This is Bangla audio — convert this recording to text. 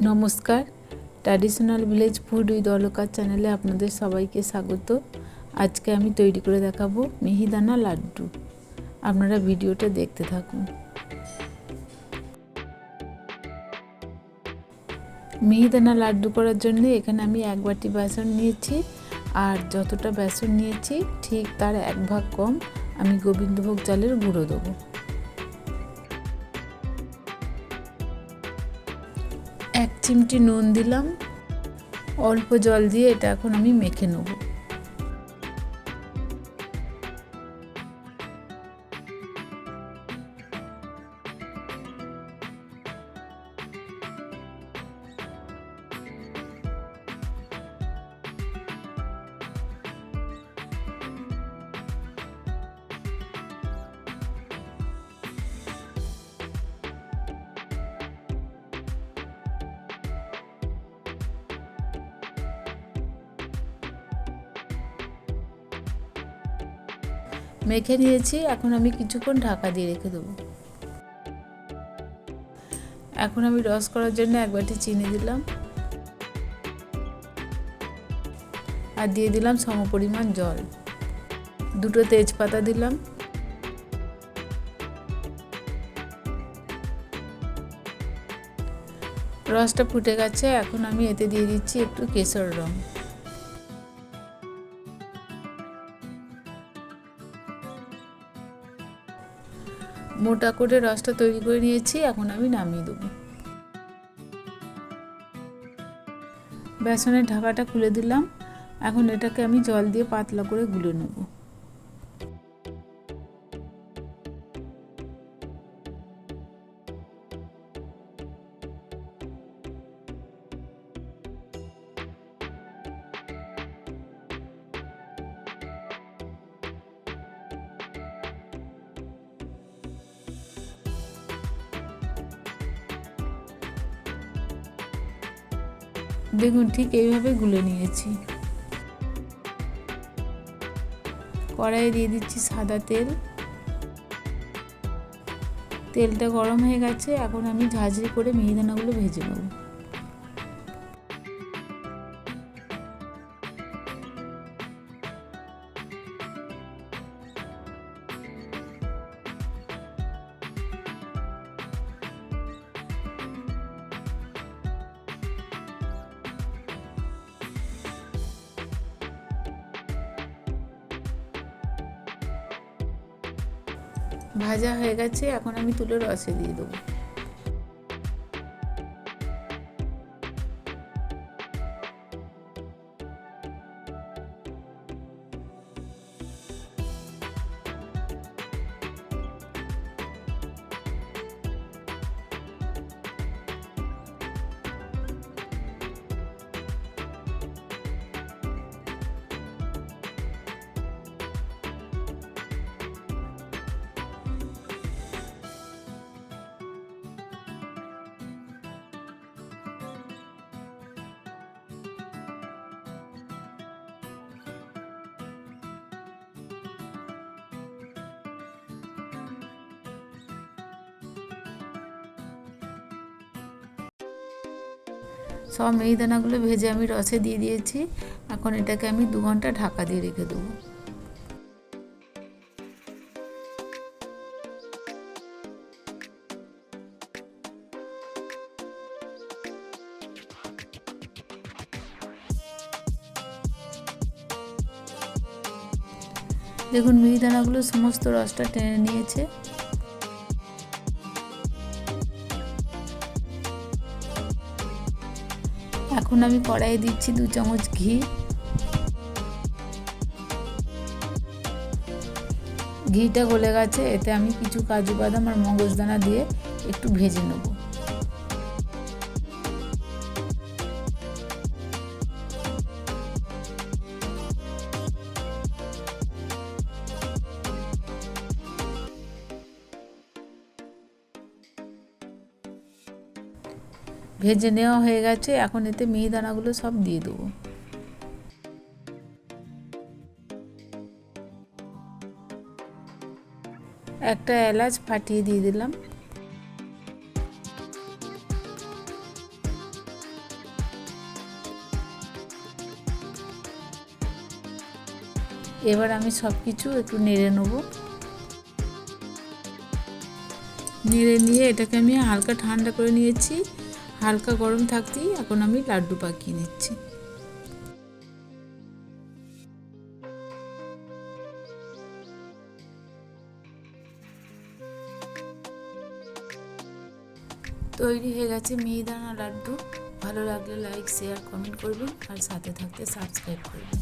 নমস্কার, traditional village food with Alka চ্যানেলে আপনাদের সবাইকে স্বাগত। আজকে আমি তৈরি করে দেখাবো মিহিদানা লাড্ডু। আপনারা ভিডিওটা দেখতে থাকুন। মিহিদানা লাড্ডু করার জন্য এখানে আমি 1 বাটি বেসন নিয়েছি, আর যতটা বেসন নিয়েছি ঠিক তার 1 ভাগ কম আমি গোবিন্দভোগ চালের গুঁড়ো দেবো। 1 চিমটি নুন দিলাম, অল্প জল দিয়ে এটা এখন আমি মেখে নেব। মেখে নিয়েছি, এখন আমি কিছুক্ষণ ঢাকা দিয়ে রেখে দেবো। এখন আমি রস করার জন্য 1 বাটি চিনি দিলাম, আর দিয়ে দিলাম সমপরিমাণ জল। 2টো তেজপাতা দিলাম, রসটা ফুটে গেছে। এখন আমি এতে দিয়ে দিচ্ছি একটু কেশর রং। মোটা করে রসটা তৈরি করে নিয়েছি, এখন আমি নামিয়ে দেবো। বেসনের ঢাকাটা খুলে দিলাম, এখন এটাকে আমি জল দিয়ে পাতলা করে গুলে নেব। দেখুন ঠিক এইভাবে গুলে নিয়েছি। কড়াইয়ে দিয়ে দিচ্ছি সাদা তেল। তেলটা গরম হয়ে গেছে, এখন আমি ঝাঁঝরি করে মিহিদানাগুলো ভেজে নেব। ভাজা হয়ে গেছে, এখন আমি তুলে রসে দিয়ে দেবো। সব মিহিদানাগুলো ভেজে আমি রসে দিয়ে দিয়েছি, এখন এটাকে আমি 2 ঘন্টা ঢাকা দিয়ে রেখে দেবো। দেখুন মিহিদানাগুলো সমস্ত রসটা টেনে নিয়েছে। এখন আমি কড়াইয়ে দিচ্ছি 2 চামচ ঘি। ঘিটা গলে গেছে, এতে আমি কিছু কাজু বাদাম আর মগজদানা দিয়ে একটু ভেজে নেব। ভেজে নেওয়া হয়ে গেছে, এখন এতে মিহিদানাগুলো সব দিয়ে দেবো। একটা এলাচ ফাটিয়ে দিয়ে দিলাম। এবার আমি সব কিছু একটু নেড়ে নেব। নেড়ে নিয়ে এটাকে আমি হালকা ঠান্ডা করে নিয়েছি। হালকা গরম থাকতেই এখন আমি লাড্ডু পাকিয়ে নিচ্ছি। তৈরি হয়ে গেছে মিহিদানা লাড্ডু। ভালো লাগলে লাইক, শেয়ার, কমেন্ট করবেন আর সাথে থাকতে সাবস্ক্রাইব করবেন।